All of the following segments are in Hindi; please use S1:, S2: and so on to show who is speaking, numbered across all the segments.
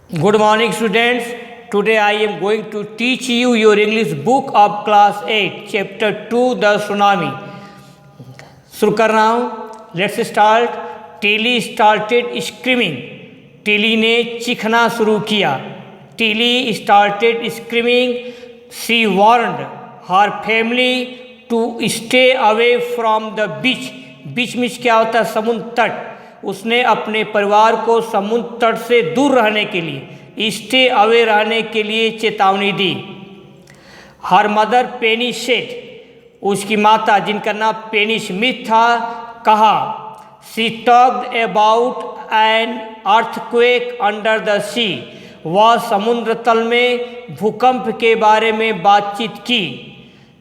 S1: Good morning, students. Today I am going to teach you your English book of class 8, chapter 2, The Tsunami. शुरू कर रहा हूँ. Let's start. Tilly started screaming. Tilly ने चीखना शुरू किया. Tilly started screaming. She warned her family to stay away from the beach. बीच में क्या होता है? समुद्र तट. उसने अपने परिवार को समुद्र तट से दूर रहने के लिए, स्टे अवे रहने के लिए चेतावनी दी. हर मदर पेनी सेड, उसकी माता जिनका नाम पेनी स्मिथ था, कहा. She talked about an earthquake under the sea, वह समुद्र तल में भूकंप के बारे में बातचीत की.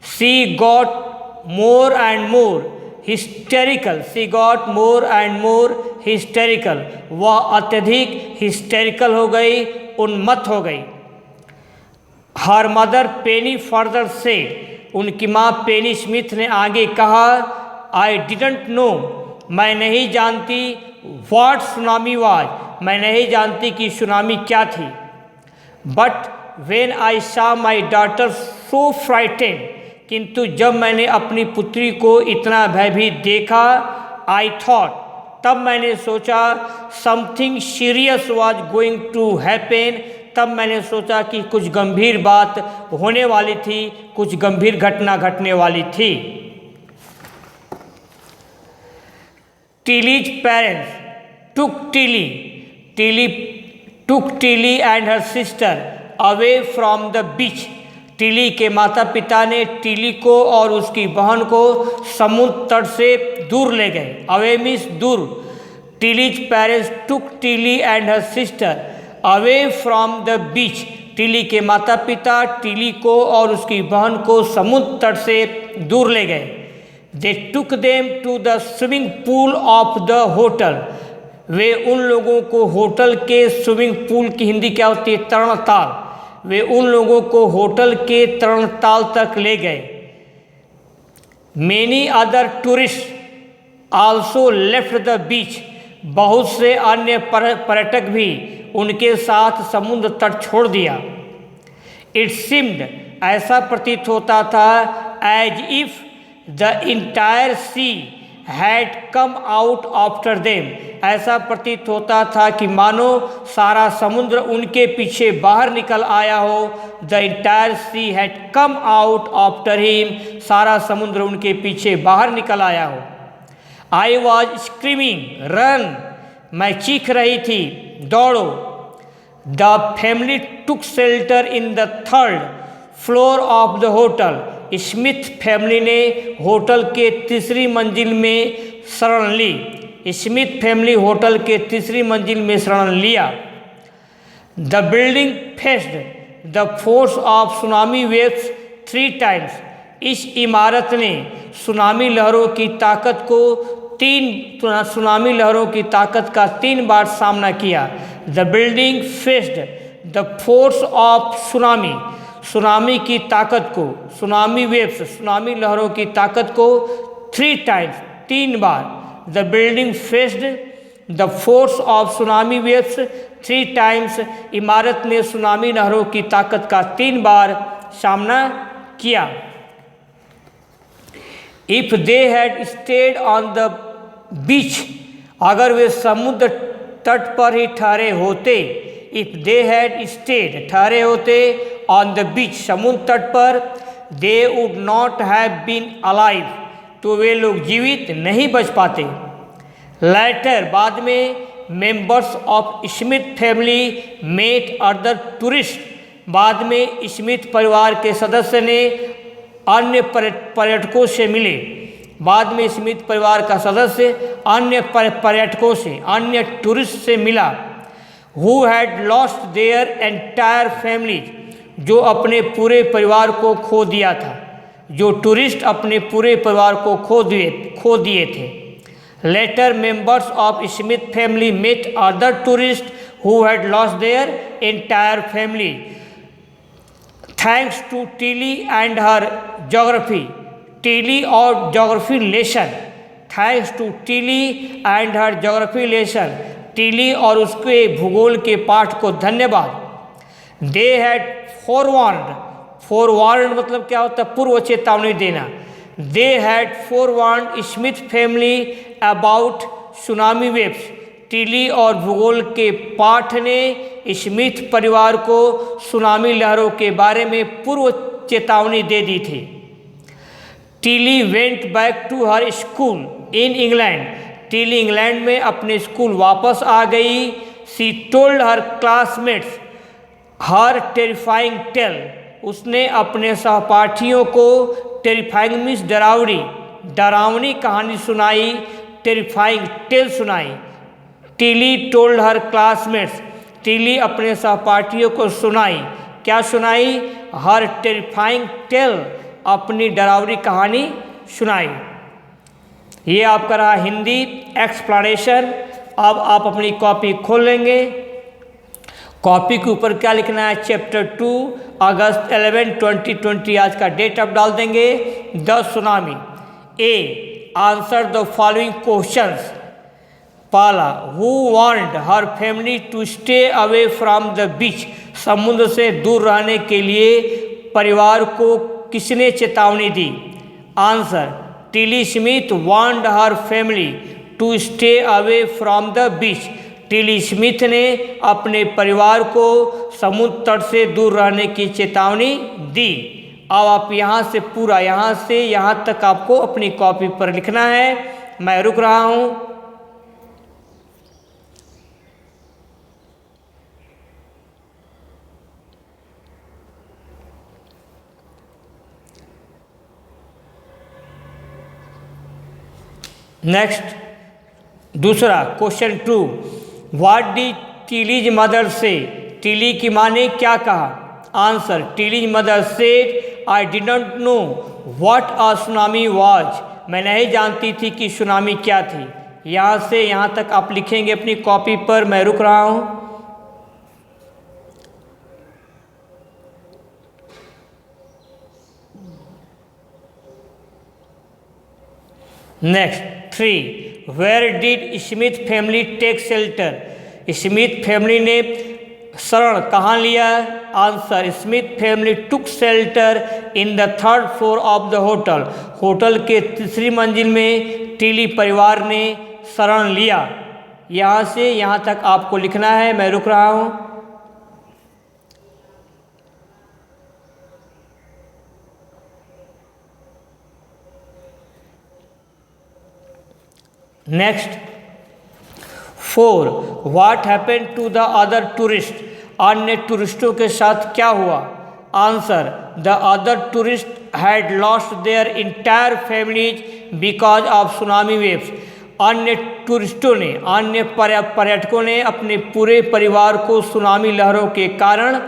S1: She got more and more hysterical. She got more and more hysterical, वह अत्यधिक हिस्टेरिकल हो गई, उन्मत्त हो गई. हर मदर पेनी फर्दर से, उनकी माँ पेनी स्मिथ ने आगे कहा. आई डिडंट नो, मैं नहीं जानती. व्हाट सुनामी वाज, मैं नहीं जानती कि सुनामी क्या थी. But when I saw my daughter so frightened, किंतु जब मैंने अपनी पुत्री को इतना भयभीत देखा, आई थॉट, तब मैंने सोचा, something serious was going to happen, तब मैंने सोचा कि कुछ गंभीर बात होने वाली थी, कुछ गंभीर घटना घटने वाली थी. Tilly's parents took Tilly and her sister away from the beach. Tilly के माता पिता ने टिली को और उसकी बहन को समुद्र तट से दूर ले गए. अवे मीन्स दूर. Tilly's parents took Tilly and her sister away from the beach. Tilly के माता पिता टिली को और उसकी बहन को समुद्र तट से दूर ले गए. They took them to the swimming pool of the hotel. वे उन लोगों को होटल के स्विमिंग पूल की हिंदी क्या होती है? तरणताल. वे उन लोगों को होटल के तरणताल तक ले गए. Many other tourist also left the beach. बहुत से अन्य पर्यटक भी उनके साथ समुद्र तट छोड़ दिया. इट सीम्ड, ऐसा प्रतीत होता था, as if the entire sea had come out after them. ऐसा प्रतीत होता था कि मानो सारा समुद्र उनके पीछे बाहर निकल आया हो. The entire sea had come out after him, सारा समुद्र उनके पीछे बाहर निकल आया हो. आई वॉज स्क्रीमिंग रन, मैं चीख रही थी, दौड़ो. The family took shelter in the third floor of the hotel. Smith family ने होटल के तीसरी मंजिल में शरण ली. स्मिथ फैमिली होटल के तीसरी मंजिल में शरण लिया. The building faced the force of tsunami waves 3 times. इस इमारत ने सुनामी लहरों की ताकत को सुनामी लहरों की ताकत का 3 बार सामना किया. The building faced the force of tsunami, tsunami की ताकत को, सुनामी वेव्स, सुनामी लहरों की ताकत को 3 times, 3 bar. The building faced the force of tsunami waves 3 times. इमारत ने सुनामी लहरों की ताकत का 3 बार सामना किया. If they had stayed on the beach, अगर वे समुद्र तट पर ही ठहरे होते. इफ दे हैड स्टेड, ठहरे होते, ऑन द बीच, समुद्र तट पर, they would not have been alive, तो वे लोग जीवित नहीं बच पाते. लेटर, बाद में, members of Smith family met other tourist, बाद में स्मिथ परिवार के सदस्य ने अन्य पर्यटकों से मिले. बाद में स्मिथ परिवार का सदस्य अन्य पर्यटकों से, अन्य टूरिस्ट से मिला. Who had lost their entire families, जो अपने पूरे परिवार को खो दिया था. जो टूरिस्ट अपने पूरे परिवार को खो दिए थे. Later members of Smith family met other tourists who had lost their entire family. Thanks to Tilly and her geography. Tilly और geography lesson. Thanks to Tilly and her geography lesson. Tilly और उसके भूगोल के पाठ को धन्यवाद। दे हैड फोरवार्ड मतलब क्या होता है? पूर्व चेतावनी देना। They had forward Smith family about tsunami waves. Tilly और भूगोल के पाठ ने स्मिथ परिवार को सुनामी लहरों के बारे में पूर्व चेतावनी दे दी थी। Tilly went back to her school in England. Tilly England में अपने स्कूल वापस आ गई। She told her classmates her terrifying tale. उसने अपने सहपाठियों को टेरिफाइंग मीन्स डरावनी कहानी सुनाई, टेरिफाइंग टेल सुनाई। Tilly told her classmates, Tilly अपने सहपाठियों को सुनाई, क्या सुनाई? हर टेरिफाइंग टेल, अपनी डरावनी कहानी सुनाई। ये आपका रहा हिंदी एक्सप्लेनेशन। अब आप अपनी कॉपी खोल लेंगे। कॉपी के ऊपर क्या लिखना है? चैप्टर 2 अगस्त 11, 2020 आज का डेट आप डाल देंगे। The tsunami. A answer the following questions. पहला, who want her family to stay away from the beach. समुद्र से दूर रहने के लिए परिवार को किसने चेतावनी दी? Answer, Tilly Smith want her family to stay away from the beach. Tilly Smith ने अपने परिवार को समुद्र तट से दूर रहने की चेतावनी दी। अब आप यहाँ से पूरा यहाँ से यहाँ तक आपको अपनी कॉपी पर लिखना है। मैं रुक रहा हूँ। नेक्स्ट, दूसरा question 2, what did Tilly's mother say. Tilly की माँ ने क्या कहा? Answer, Tilly's mother said I did not know what a tsunami was. मैं नहीं जानती थी कि सुनामी क्या थी। यहाँ से यहाँ तक आप लिखेंगे अपनी कॉपी पर। मैं रुक रहा हूँ। Next 3, where did Smith family take shelter. Smith family ने शरण कहाँ लिया? Answer, Smith family took shelter in the 3rd floor of the hotel. Hotel के तीसरी मंजिल में टीली परिवार ने शरण लिया। यहाँ से यहाँ तक आपको लिखना है। मैं रुक रहा हूँ। Next 4, what happened to the other tourist. अन्य टूरिस्टों के साथ क्या हुआ? Answer, the other tourist had lost their entire families because of tsunami waves. अन्य टूरिस्टों ने, अन्य पर्यटकों ने अपने पूरे परिवार को सुनामी लहरों के कारण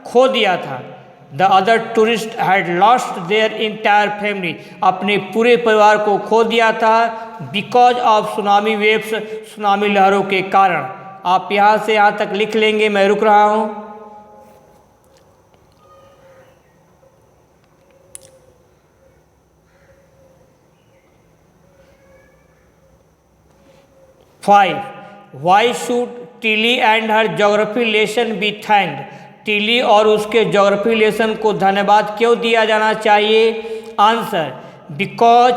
S1: खो दिया था। The other tourist had lost their entire family, अपने पूरे परिवार को खो दिया था। Because of tsunami waves, tsunami लहरों के कारण। आप यहाँ से यहाँ तक लिख लेंगे। मैं रुक रहा हूँ। Five, why should Tilly and her geography lesson be thanked. Tilly और उसके ज्योग्राफी लेसन को धन्यवाद क्यों दिया जाना चाहिए? Answer, because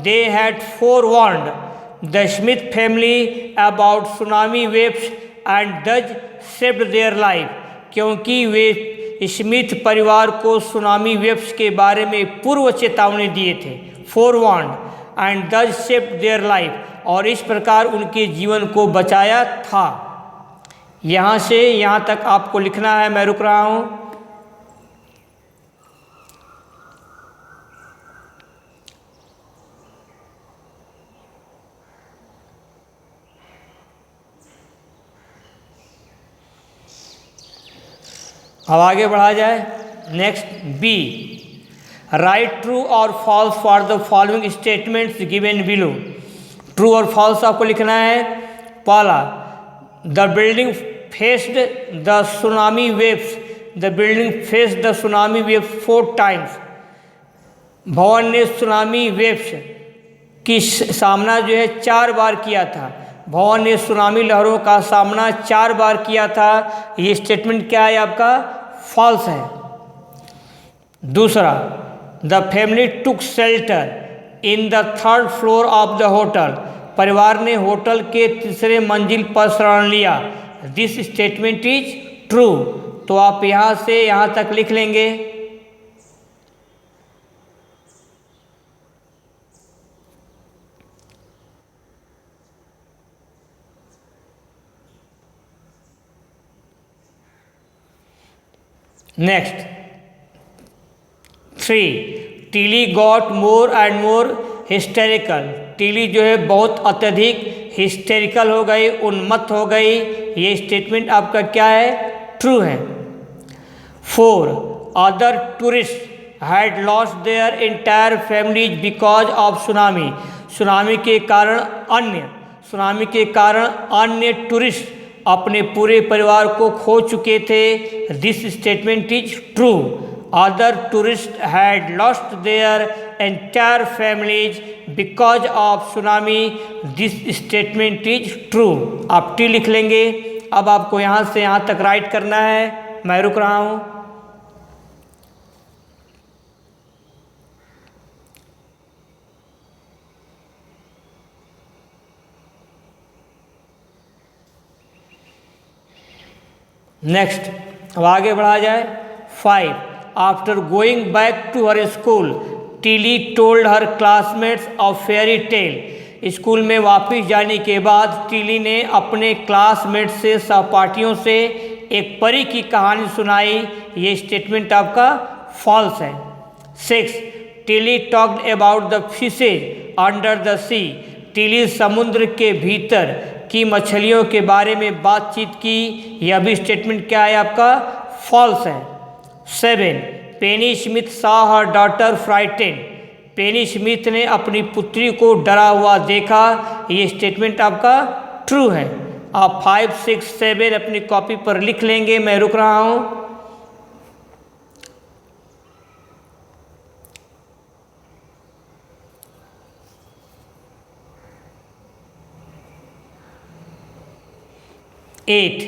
S1: they had forewarned the Smith family about tsunami waves and thus saved their life. क्योंकि वे स्मिथ परिवार को सुनामी वेव्स के बारे में पूर्व चेतावनी दिए थे, फोरवार्न्ड, and thus saved their life, और इस प्रकार उनके जीवन को बचाया था। यहाँ से यहाँ तक आपको लिखना है। मैं रुक रहा हूँ। अब आगे बढ़ा जाए। नेक्स्ट बी, राइट ट्रू और false for the following statements given below. True और फॉल्स आपको लिखना है। पहला, the building faced the tsunami waves. The building faced the tsunami waves 4 times. भवन ने सुनामी वेव्स की सामना जो है 4 बार किया था। भवन ने सुनामी लहरों का सामना 4 बार किया था। ये स्टेटमेंट क्या है आपका? फॉल्स है। दूसरा, the family took shelter in the 3rd floor of the hotel. परिवार ने होटल के 3रे मंजिल पर शरण लिया। This statement is true. तो आप यहाँ से यहाँ तक लिख लेंगे। Next 3, Tilly got more and more hysterical. Tilly जो है बहुत अत्यधिक हिस्टेरिकल हो गई, उन्मत्त हो गई। ये स्टेटमेंट आपका क्या है? ट्रू है। 4, other tourist had lost their entire families because of tsunami. Tsunami के कारण अन्य टूरिस्ट अपने पूरे परिवार को खो चुके थे। This statement is true. Other tourist had lost their entire families because of tsunami. This statement is true. आप टी लिख लेंगे। अब आपको यहाँ से यहाँ तक राइट करना है। मैं रुक रहा हूँ। नेक्स्ट, अब आगे बढ़ा जाए। 5, after going back to her school Tilly told her classmates of fairy tale. School में वापस जाने के बाद टीली ने अपने क्लासमेट से, सहपाठियों से एक परी की कहानी सुनाई। ये स्टेटमेंट आपका फॉल्स है। 6, Tilly talked about the fishes under the sea. Tilly समुद्र के भीतर की मछलियों के बारे में बातचीत की। यह भी स्टेटमेंट क्या है आपका? फॉल्स है। 7, Penny Smith saw her daughter frightened. Penny Smith ने अपनी पुत्री को डरा हुआ देखा। ये स्टेटमेंट आपका ट्रू है। आप 5, 6, 7 अपनी कॉपी पर लिख लेंगे। मैं रुक रहा हूँ। Eight,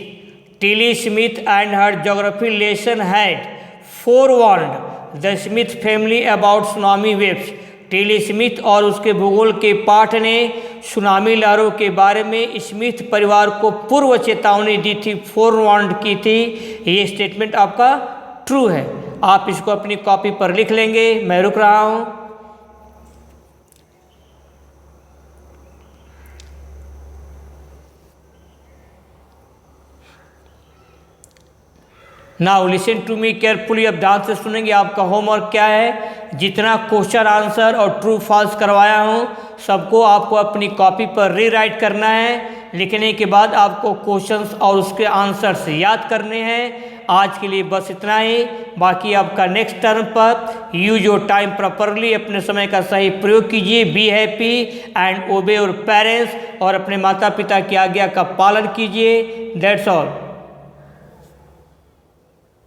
S1: Tilly Smith and her geography lesson had forewarned the Smith family about tsunami waves. Tilly Smith और उसके भूगोल के पाठ ने सुनामी लहरों के बारे में स्मिथ परिवार को पूर्व चेतावनी दी थी, फोरवार्न्ड की थी। ये स्टेटमेंट आपका ट्रू है। आप इसको अपनी कॉपी पर लिख लेंगे। मैं रुक रहा हूँ। Now listen to me carefully. अब ध्यान से सुनेंगे। आपका होमवर्क क्या है? जितना क्वेश्चन आंसर और ट्रू फॉल्स करवाया हूँ सबको आपको अपनी कॉपी पर रीराइट करना है। लिखने के बाद आपको क्वेश्चंस और उसके आंसर्स याद करने हैं। आज के लिए बस इतना ही। बाकी आपका नेक्स्ट टर्म पर यूज योर टाइम प्रॉपरली। अपने समय का सही प्रयोग कीजिए। बी हैप्पी एंड ओबे योर पेरेंट्स। और अपने माता पिता की आज्ञा का पालन कीजिए। That's all.